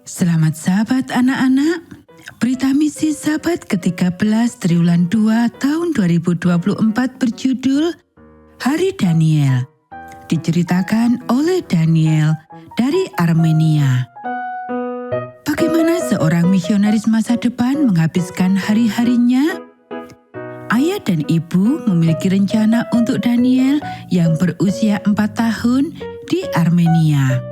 Selamat sahabat anak-anak. Berita misi sahabat ke-13 triwulan 2 tahun 2024 berjudul Hari Daniel. Diceritakan oleh Daniel dari Armenia. Bagaimana seorang misionaris masa depan menghabiskan hari-harinya? Ayah dan ibu memiliki rencana untuk Daniel yang berusia 4 tahun di Armenia.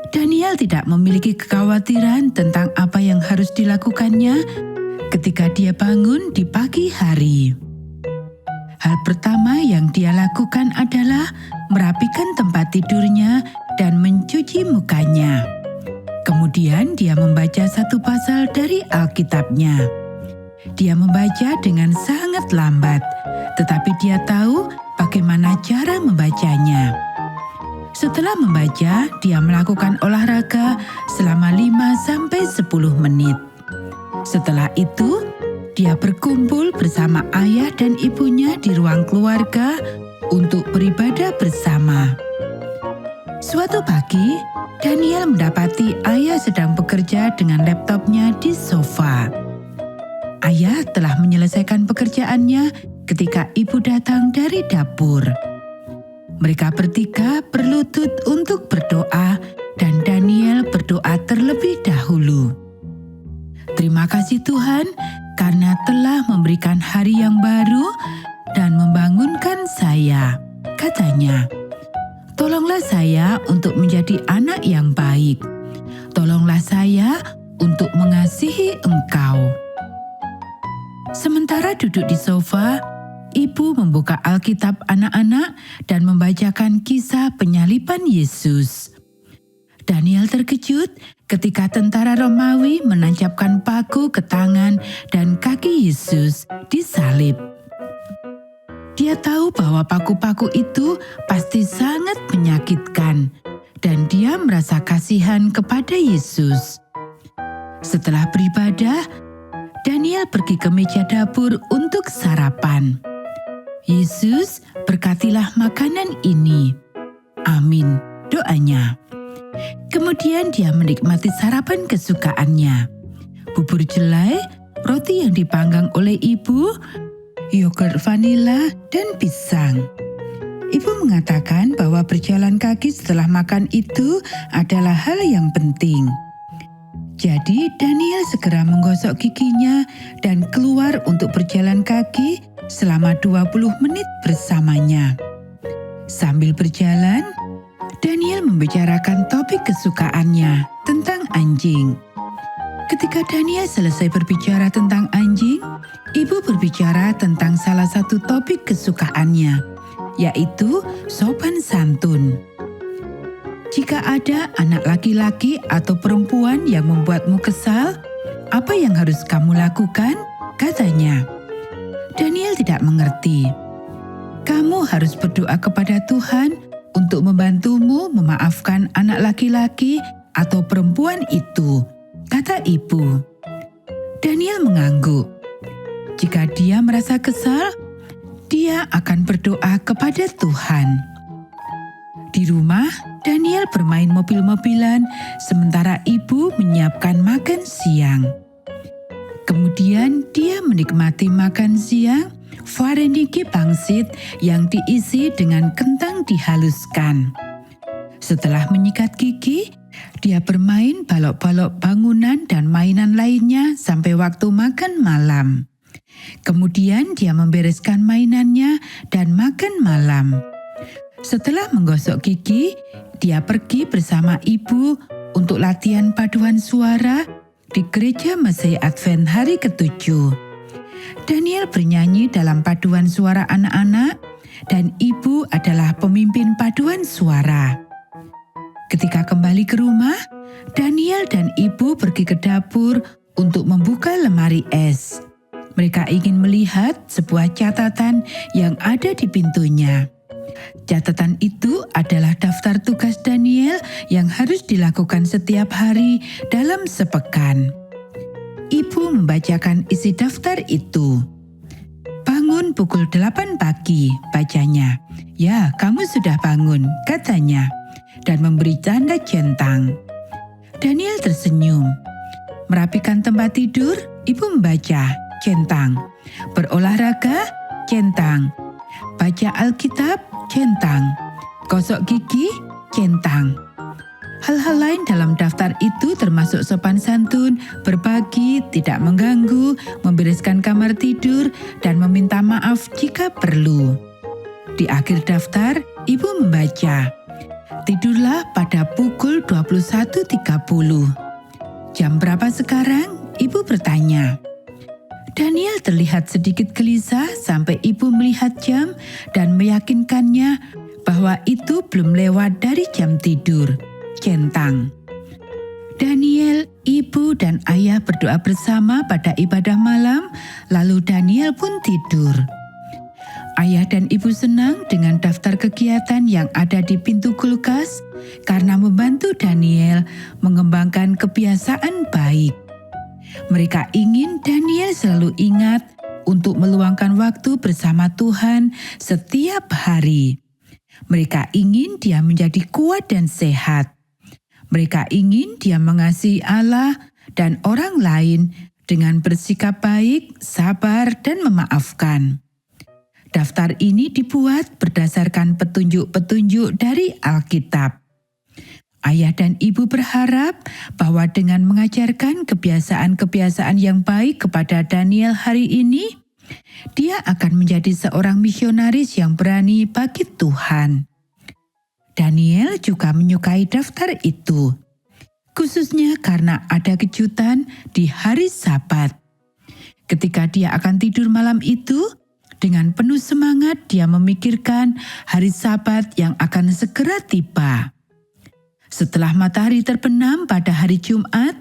Daniel tidak memiliki kekhawatiran tentang apa yang harus dilakukannya ketika dia bangun di pagi hari. Hal pertama yang dia lakukan adalah merapikan tempat tidurnya dan mencuci mukanya. Kemudian dia membaca satu pasal dari Alkitabnya. Dia membaca dengan sangat lambat, tetapi dia tahu bagaimana cara membacanya. Setelah membaca, dia melakukan olahraga selama 5-10 menit. Setelah itu, dia berkumpul bersama ayah dan ibunya di ruang keluarga untuk beribadah bersama. Suatu pagi, Daniel mendapati ayah sedang bekerja dengan laptopnya di sofa. Ayah telah menyelesaikan pekerjaannya ketika ibu datang dari dapur. Mereka bertiga berlutut untuk berdoa dan Daniel berdoa terlebih dahulu. Terima kasih Tuhan karena telah memberikan hari yang baru dan membangunkan saya, katanya. Tolonglah saya untuk menjadi anak yang baik. Tolonglah saya untuk mengasihi Engkau. Sementara duduk di sofa, ibu membuka Alkitab anak-anak dan membacakan kisah penyaliban Yesus. Daniel terkejut ketika tentara Romawi menancapkan paku ke tangan dan kaki Yesus disalib. Dia tahu bahwa paku-paku itu pasti sangat menyakitkan dan dia merasa kasihan kepada Yesus. Setelah beribadah, Daniel pergi ke meja dapur untuk sarapan. Yesus, berkatilah makanan ini. Amin, doanya. Kemudian dia menikmati sarapan kesukaannya. Bubur jelai, roti yang dipanggang oleh ibu, yogurt vanila, dan pisang. Ibu mengatakan bahwa berjalan kaki setelah makan itu adalah hal yang penting. Jadi Daniel segera menggosok giginya dan keluar untuk berjalan kaki selama 20 menit bersamanya. Sambil berjalan, Daniel membicarakan topik kesukaannya tentang anjing. Ketika Daniel selesai berbicara tentang anjing, ibu berbicara tentang salah satu topik kesukaannya, yaitu sopan santun. Jika ada anak laki-laki atau perempuan yang membuatmu kesal, apa yang harus kamu lakukan? Katanya. Daniel tidak mengerti. Kamu harus berdoa kepada Tuhan untuk membantumu memaafkan anak laki-laki atau perempuan itu, kata ibu. Daniel mengangguk. Jika dia merasa kesal, dia akan berdoa kepada Tuhan. Di rumah, Daniel bermain mobil-mobilan sementara ibu menyiapkan makan siang. Kemudian dia menikmati makan siang vareniki pangsit yang diisi dengan kentang dihaluskan. Setelah menyikat gigi, dia bermain balok-balok bangunan dan mainan lainnya sampai waktu makan malam. Kemudian dia membereskan mainannya dan makan malam. Setelah menggosok gigi, dia pergi bersama ibu untuk latihan paduan suara di gereja Mesei Advent hari ke-7. Daniel bernyanyi dalam paduan suara anak-anak dan ibu adalah pemimpin paduan suara. Ketika kembali ke rumah, Daniel dan ibu pergi ke dapur untuk membuka lemari es. Mereka ingin melihat sebuah catatan yang ada di pintunya. Catatan itu adalah daftar tugas Daniel yang harus dilakukan setiap hari dalam sepekan. Ibu membacakan isi daftar itu. Bangun pukul 8 pagi, bacanya. Ya, kamu sudah bangun, katanya. Dan memberi tanda centang. Daniel tersenyum. Merapikan tempat tidur, ibu membaca, centang. Berolahraga, centang. Baca Alkitab, centang. Gosok gigi, centang. Hal-hal lain dalam daftar itu termasuk sopan santun, berbagi, tidak mengganggu, membereskan kamar tidur, dan meminta maaf jika perlu. Di akhir daftar, ibu membaca, tidurlah pada pukul 21.30. Jam berapa sekarang? Ibu bertanya. Daniel terlihat sedikit gelisah sampai ibu melihat jam dan meyakinkannya bahwa itu belum lewat dari jam tidur. Centang. Daniel, ibu, dan ayah berdoa bersama pada ibadah malam, lalu Daniel pun tidur. Ayah dan ibu senang dengan daftar kegiatan yang ada di pintu kulkas karena membantu Daniel mengembangkan kebiasaan baik. Mereka ingin Daniel selalu ingat untuk meluangkan waktu bersama Tuhan setiap hari. Mereka ingin dia menjadi kuat dan sehat. Mereka ingin dia mengasihi Allah dan orang lain dengan bersikap baik, sabar, dan memaafkan. Daftar ini dibuat berdasarkan petunjuk-petunjuk dari Alkitab. Ayah dan ibu berharap bahwa dengan mengajarkan kebiasaan-kebiasaan yang baik kepada Daniel hari ini, dia akan menjadi seorang misionaris yang berani bagi Tuhan. Daniel juga menyukai daftar itu, khususnya karena ada kejutan di hari Sabat. Ketika dia akan tidur malam itu, dengan penuh semangat dia memikirkan hari Sabat yang akan segera tiba. Setelah matahari terbenam pada hari Jumat,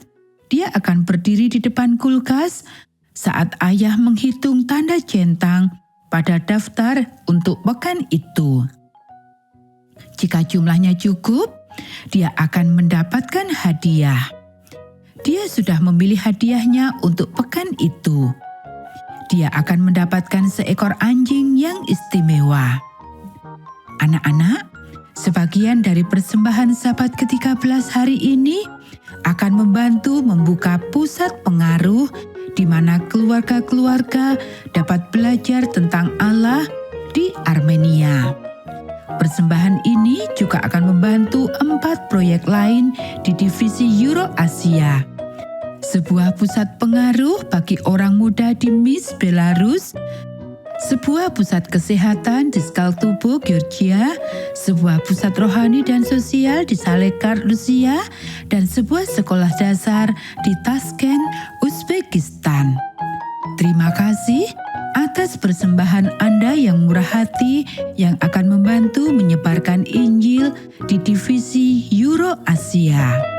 dia akan berdiri di depan kulkas saat ayah menghitung tanda centang pada daftar untuk pekan itu. Jika jumlahnya cukup, dia akan mendapatkan hadiah. Dia sudah memilih hadiahnya untuk pekan itu. Dia akan mendapatkan seekor anjing yang istimewa. Anak-anak, sebagian dari persembahan Sabat ke-13 hari ini akan membantu membuka pusat pengaruh di mana keluarga-keluarga dapat belajar tentang Allah di Armenia. Persembahan ini juga akan membantu 4 proyek lain di divisi Euro-Asia. Sebuah pusat pengaruh bagi orang muda di Minsk, Belarus, sebuah pusat kesehatan di Skaltubo, Georgia, sebuah pusat rohani dan sosial di Salekar, Rusia, dan sebuah sekolah dasar di Tashkent, Uzbekistan. Terima kasih atas persembahan Anda yang murah hati yang akan membantu menyebarkan Injil di divisi Euro-Asia.